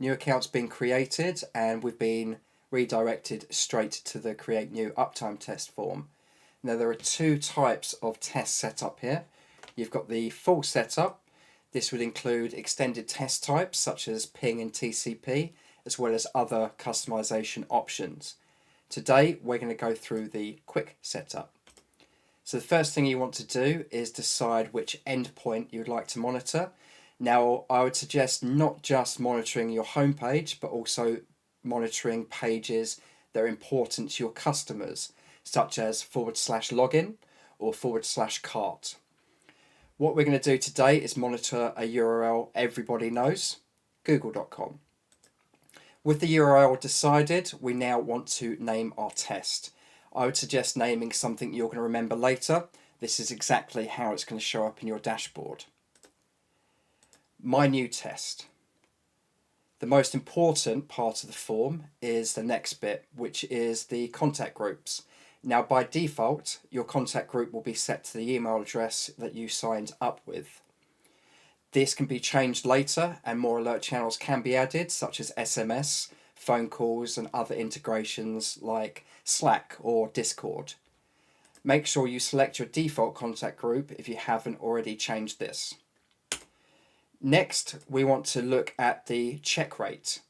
New account's been created and we've been redirected straight to the create new uptime test form. Now there are two types of test setup here. You've got the full setup. This would include extended test types such as ping and TCP, as well as other customization options. Today we're going to go through the quick setup. So the first thing you want to do is decide which endpoint you'd like to monitor. Now I would suggest not just monitoring your homepage, but also monitoring pages that are important to your customers, such as /login or /cart. What we're going to do today is monitor a URL everybody knows, google.com. With the URL decided, we now want to name our test. I would suggest naming something you're going to remember later. This is exactly how it's going to show up in your dashboard. My new test. The most important part of the form is the next bit, which is the contact groups. Now by default, your contact group will be set to the email address that you signed up with. This can be changed later and more alert channels can be added, such as SMS, phone calls and other integrations like Slack or Discord. Make sure you select your default contact group if you haven't already changed this. Next, we want to look at the check rate.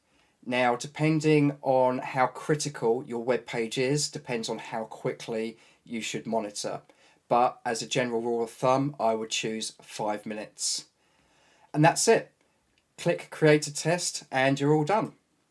Now, depending on how critical your web page is, depends on how quickly you should monitor. But as a general rule of thumb, I would choose 5 minutes. And that's it. Click create a test and you're all done.